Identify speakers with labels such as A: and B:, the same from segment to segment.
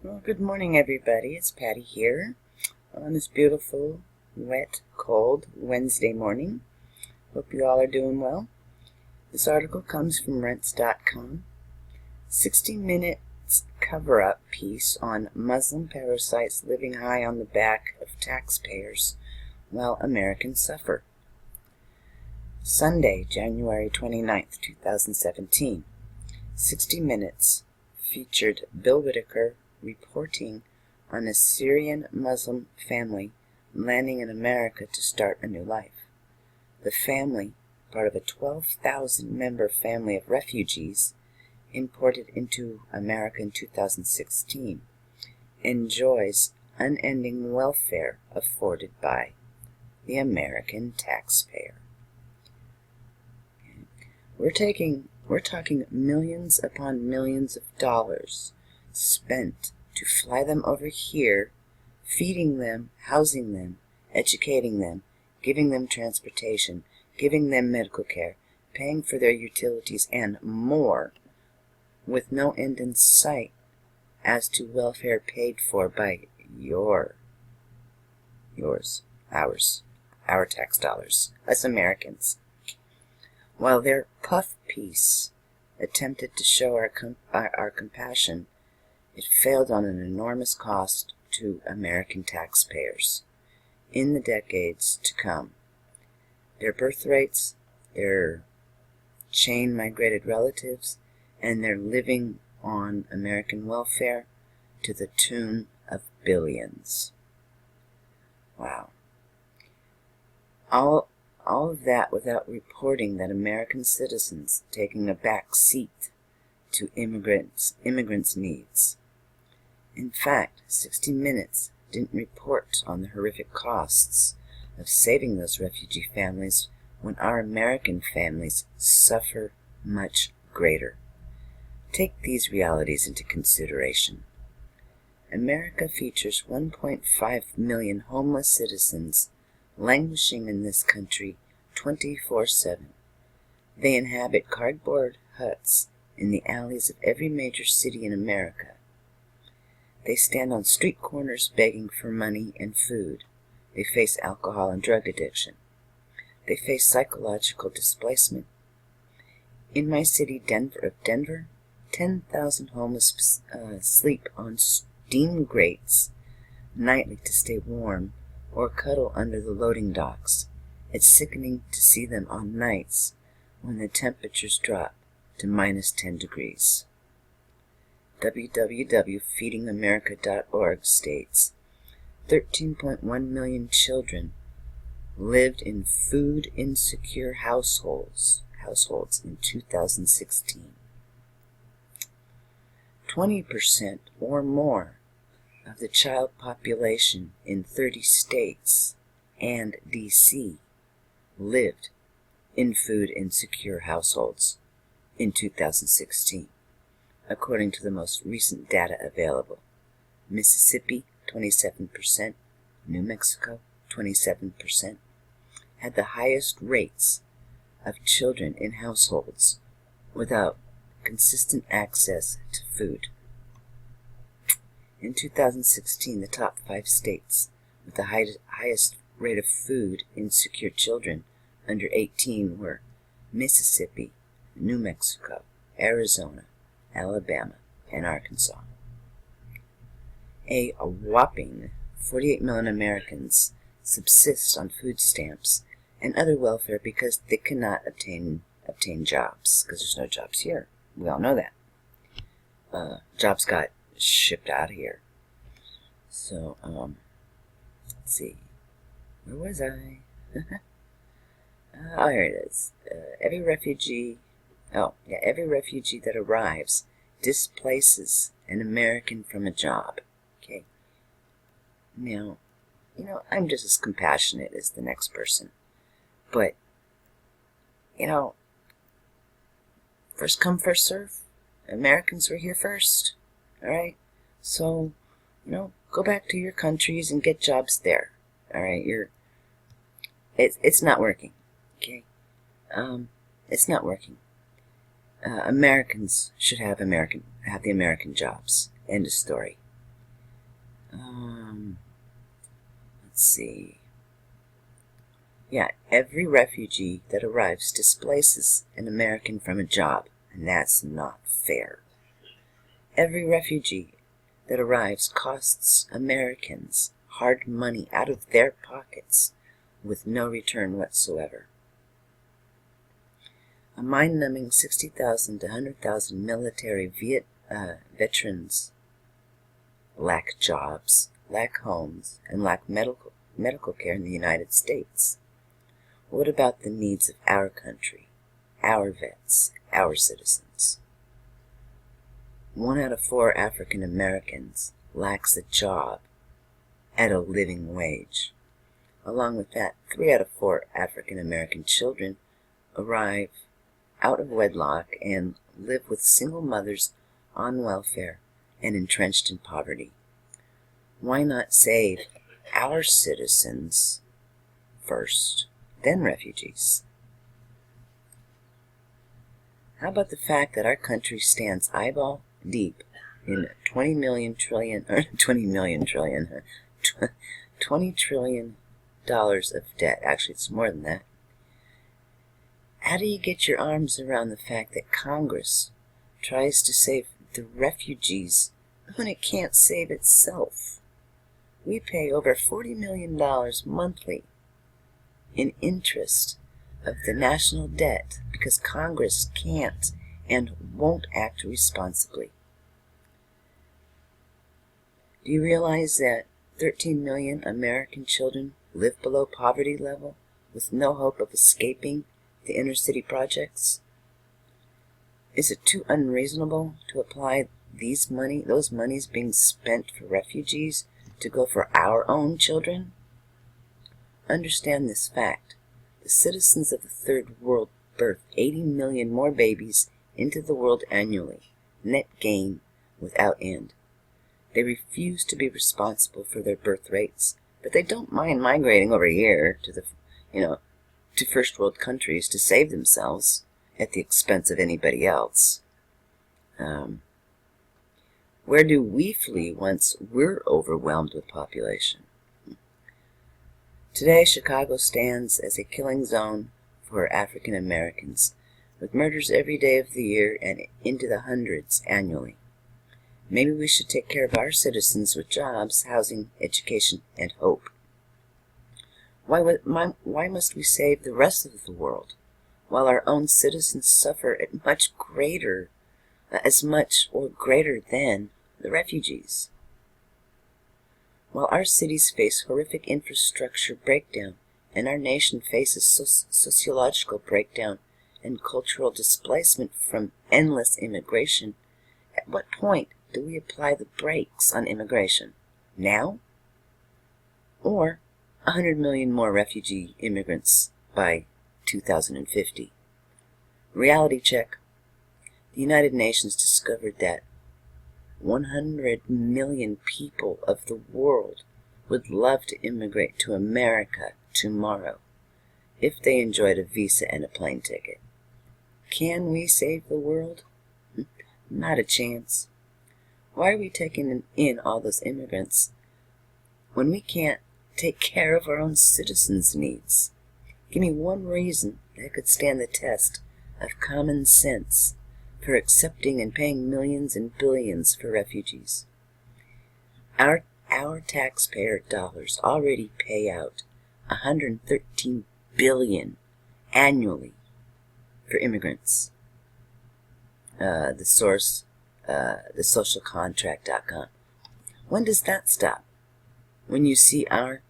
A: Well, good morning, everybody. It's Patty here on this beautiful, wet, cold Wednesday morning. Hope you all are doing well. This article comes from Rense.com. 60 Minutes cover-up piece on Muslim parasites living high on the back of taxpayers while Americans suffer. Sunday, January 29th, 2017. 60 Minutes featured Bill Whitaker reporting on a Syrian Muslim family landing in America to start a new life. The family, part of a 12,000-member family of refugees imported into America in 2016, enjoys unending welfare afforded by the American taxpayer. We're talking millions upon millions of dollars spent to fly them over here, feeding them, housing them, educating them, giving them transportation, giving them medical care, paying for their utilities, and more, with no end in sight as to welfare paid for by our tax dollars, us Americans. While their puff piece attempted to show our compassion, it failed on an enormous cost to American taxpayers in the decades to come. Their birth rates, their chain-migrated relatives, and their living on American welfare to the tune of billions. Wow. All of that without reporting that American citizens taking a back seat to immigrants' needs. In fact, 60 Minutes didn't report on the horrific costs of saving those refugee families when our American families suffer much greater. Take these realities into consideration. America features 1.5 million homeless citizens languishing in this country 24/7. They inhabit cardboard huts in the alleys of every major city in America. They stand on street corners begging for money and food. They face alcohol and drug addiction. They face psychological displacement. In my city, Denver, 10,000 homeless sleep on steam grates nightly to stay warm or cuddle under the loading docks. It's sickening to see them on nights when the temperatures drop to minus 10 degrees. www.feedingamerica.org states 13.1 million children lived in food-insecure households in 2016. 20% or more of the child population in 30 states and D.C. lived in food-insecure households in 2016. According to the most recent data available. Mississippi, 27%, New Mexico, 27%, had the highest rates of children in households without consistent access to food. In 2016, the top 5 states with the highest rate of food-insecure children under 18 were Mississippi, New Mexico, Arizona, Alabama, and Arkansas. A whopping 48 million Americans subsist on food stamps and other welfare because they cannot obtain jobs, because there's no jobs here. We all know that. Jobs got shipped out of here. So, let's see. Where was I? Oh, here it is. Every refugee that arrives displaces an American from a job. Okay. Now, I'm just as compassionate as the next person. But, first come, first serve. Americans were here first. Alright? So, go back to your countries and get jobs there. Alright? It's not working. Okay? It's not working. Americans should have the American jobs. End of story. Let's see. Yeah, every refugee that arrives displaces an American from a job, and that's not fair. Every refugee that arrives costs Americans hard money out of their pockets with no return whatsoever. A mind-numbing 60,000 to 100,000 military veterans lack jobs, lack homes, and lack medical care in the United States. What about the needs of our country, our vets, our citizens? 1 out of 4 African Americans lacks a job at a living wage. Along with that, 3 out of 4 African American children arrive out of wedlock and live with single mothers on welfare and entrenched in poverty. Why not save our citizens first, then refugees? How about the fact that our country stands eyeball deep in $20 trillion of debt? Actually, it's more than that. How do you get your arms around the fact that Congress tries to save the refugees when it can't save itself? We pay over $40 million monthly in interest of the national debt because Congress can't and won't act responsibly. Do you realize that 13 million American children live below poverty level with no hope of escaping the inner city projects? Is it too unreasonable to apply those monies being spent for refugees to go for our own children? Understand this fact. The citizens of the third world birth 80 million more babies into the world annually, net gain without end. They refuse to be responsible for their birth rates, but they don't mind migrating over here to to first world countries to save themselves at the expense of anybody else. Where do we flee once we're overwhelmed with population? Today, Chicago stands as a killing zone for African Americans, with murders every day of the year and into the hundreds annually. Maybe we should take care of our citizens with jobs, housing, education, and hope. Why must we save the rest of the world, while our own citizens suffer at as much or greater than the refugees? While our cities face horrific infrastructure breakdown, and our nation faces sociological breakdown and cultural displacement from endless immigration, at what point do we apply the brakes on immigration? Now? Or 100 million more refugee immigrants by 2050? Reality check. The United Nations discovered that 100 million people of the world would love to immigrate to America tomorrow if they enjoyed a visa and a plane ticket. Can we save the world? Not a chance. Why are we taking in all those immigrants when we can't take care of our own citizens' needs? Give me one reason that could stand the test of common sense for accepting and paying millions and billions for refugees. Our taxpayer dollars already pay out $113 billion annually for immigrants. The source, thesocialcontract.com. When does that stop? When you see our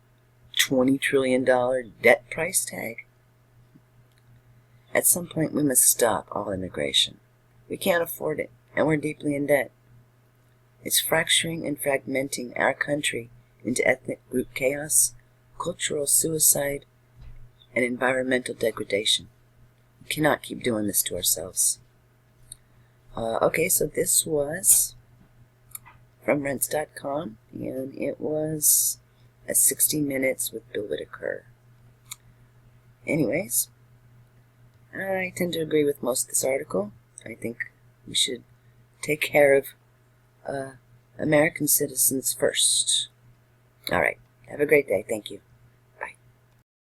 A: $20 trillion debt price tag? At some point we must stop all immigration. We can't afford it, and we're deeply in debt. It's fracturing and fragmenting our country into ethnic group chaos, cultural suicide, and environmental degradation. We cannot keep doing this to ourselves. Okay, so this was from Rense.com, and it was 60 Minutes with Bill Whitaker. Anyways, I tend to agree with most of this article. I think we should take care of American citizens first. All right. Have a great day. Thank you.